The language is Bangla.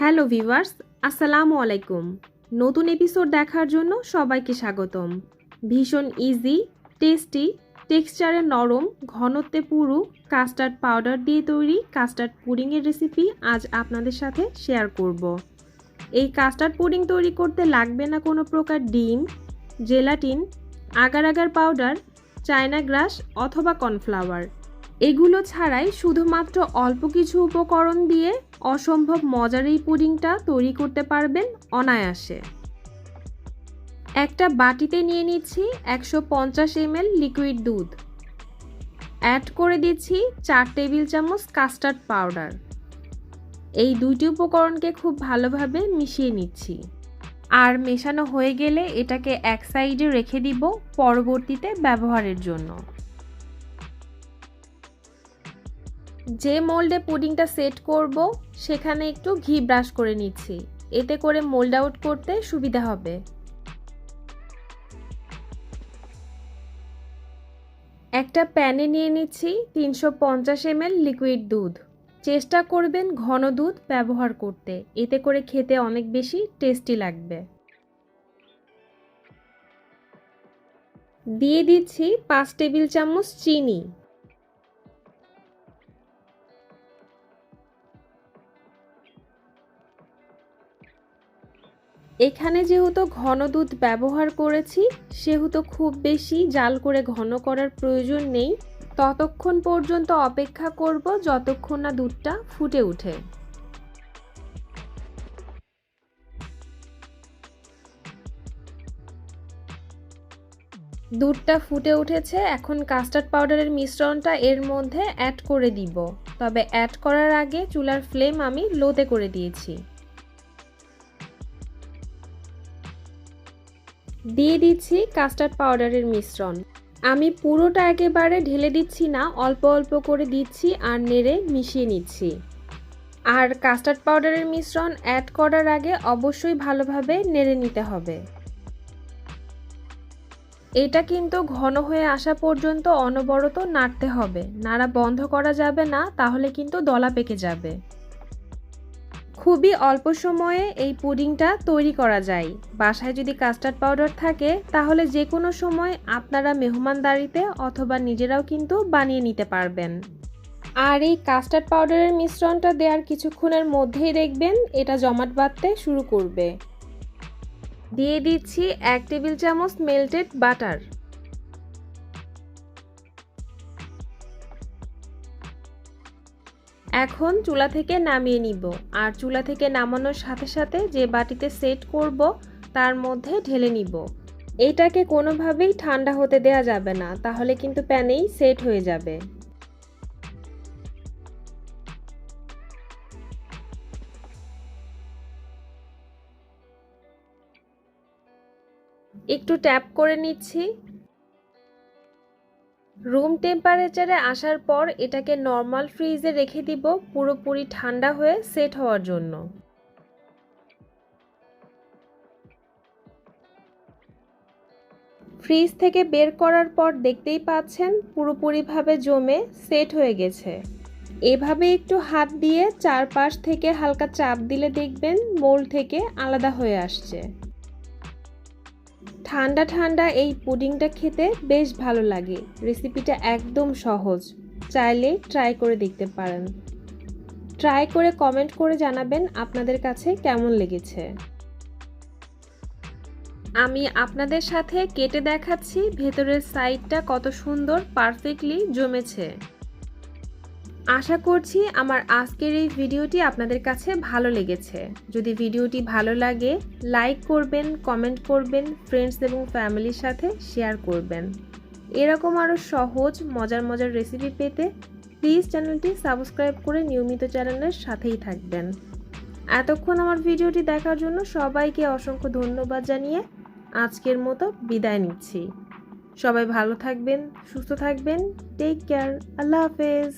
হ্যালো ভিউয়ার্স, আসসালামু আলাইকুম। নতুন এপিসোড দেখার জন্য সবাইকে স্বাগতম। ভীষণ ইজি, টেস্টি, টেক্সচারে নরম, ঘনত্বে পুরু কাস্টার্ড পাউডার দিয়ে তৈরি কাস্টার্ড পুডিংয়ের রেসিপি আজ আপনাদের সাথে শেয়ার করব। এই কাস্টার্ড পুডিং তৈরি করতে লাগবে না কোনো প্রকার ডিম, জেলাটিন, আগার পাউডার, চায়না গ্রাস অথবা কর্নফ্লাওয়ার। এগুলো ছাড়াই শুধুমাত্র অল্প কিছু উপকরণ দিয়ে অসম্ভব মজার এই পুডিংটা তৈরি করতে পারবেন অনায়াসে। একটা বাটিতে নিয়ে নিচ্ছি 150 ml লিকুইড দুধ। অ্যাড করে দিচ্ছি 4 টেবিল চামচ কাস্টার্ড পাউডার। এই দুইটি উপকরণকে খুব ভালোভাবে মিশিয়ে নিচ্ছি। আর মেশানো হয়ে গেলে এটাকে এক সাইডে রেখে দিব পরবর্তীতে ব্যবহারের জন্য। যে মোল্ডে পুডিংটা সেট করব সেখানে একটু ঘি ব্রাশ করে নিচ্ছি, এতে করে মোল্ড আউট করতে সুবিধা হবে। একটা প্যানে নিয়ে নিচ্ছি 350 ml লিকুইড দুধ। চেষ্টা করবেন ঘন দুধ ব্যবহার করতে, এতে করে খেতে অনেক বেশি টেস্টি লাগবে। দিয়ে দিচ্ছি 5 টেবিল চামচ চিনি। এখানে যেহেতু ঘন দুধ ব্যবহার করেছি সেহেতু খুব বেশি জাল করে ঘন করার প্রয়োজন নেই। ততক্ষণ পর্যন্ত অপেক্ষা করব যতক্ষণ না দুধটা ফুটে ওঠে। দুধটা ফুটে উঠেছে, এখন কাস্টার্ড পাউডারের মিশ্রণটা এর মধ্যে অ্যাড করে দিব। তবে অ্যাড করার আগে চুলার ফ্লেম আমি লোতে করে দিয়েছি। দিয়ে দিচ্ছি কাস্টার্ড পাউডারের মিশ্রণ। আমি পুরোটা একেবারে ঢেলে দিচ্ছি না, অল্প অল্প করে দিচ্ছি আর নেড়ে মিশিয়ে নিচ্ছি। আর কাস্টার্ড পাউডারের মিশ্রণ অ্যাড করার আগে অবশ্যই ভালোভাবে নেড়ে নিতে হবে। এটা কিন্তু ঘন হয়ে আসা পর্যন্ত অনবরত নাড়তে হবে, নাড়া বন্ধ করা যাবে না, তাহলে কিন্তু দলা পেকে যাবে। খুবই অল্প সময়ে এই পুডিংটা তৈরি করা যায়। বাসায় যদি কাস্টার্ড পাউডার থাকে তাহলে যে কোনো সময় আপনারা মেহমানদারিতে অথবা নিজেরাও কিন্তু বানিয়ে নিতে পারবেন। আর এই কাস্টার্ড পাউডারের মিশ্রণটা দেওয়ার কিছুক্ষণের মধ্যেই দেখবেন এটা জমাট বাঁধতে শুরু করবে। দিয়ে দিচ্ছি 1 টেবিল চামচ মেল্টেড বাটার। এখন চুলা থেকে নামিয়ে নিব, আর চুলা থেকে নামানোর সাথে সাথে যে বাটিতে সেট করব তার মধ্যে ঢেলে নিব। এটাকে কোনোভাবেই ঠান্ডা হতে দেওয়া যাবে না, তাহলে কিন্তু প্যানেই সেট হয়ে যাবে। একটু ট্যাপ করে নিচ্ছি। রুম টেম্পারেচারে আসার পর এটাকে নর্মাল ফ্রিজে রেখে দিব পুরোপুরি ঠান্ডা হয়ে সেট হওয়ার জন্য। ফ্রিজ থেকে বের করার পর দেখতেই পাচ্ছেন পুরোপুরিভাবে জমে সেট হয়ে গেছে। এভাবে একটু হাত দিয়ে চারপাশ থেকে হালকা চাপ দিলে দেখবেন মোল্ড থেকে আলাদা হয়ে আসছে। ঠান্ডা ঠান্ডা এই পুডিংটা খেতে বেশ ভালো লাগে। রেসিপিটা একদম সহজ, চাইলে ট্রাই করে দেখতে পারেন। ট্রাই করে কমেন্ট করে জানাবেন আপনাদের কাছে কেমন লেগেছে। আমি আপনাদের সাথে কেটে দেখাচ্ছি ভেতরের সাইডটা কত সুন্দর পারফেক্টলি জমেছে। আশা করছি আমার আজকের এই ভিডিওটি আপনাদের কাছে ভালো লেগেছে। যদি ভিডিওটি ভালো লাগে লাইক করবেন, কমেন্ট করবেন, ফ্রেন্ডস এবং ফ্যামিলির সাথে শেয়ার করবেন। এরকম আরও সহজ মজার রেসিপি পেতে প্লিজ চ্যানেলটি সাবস্ক্রাইব করে নিয়মিত চ্যানেলের সাথেই থাকবেন। এতক্ষণ আমার ভিডিওটি দেখার জন্য সবাইকে অসংখ্য ধন্যবাদ জানিয়ে আজকের মতো বিদায় নিচ্ছি। সবাই ভালো থাকবেন, সুস্থ থাকবেন। Take care. আল্লাহ হাফেজ।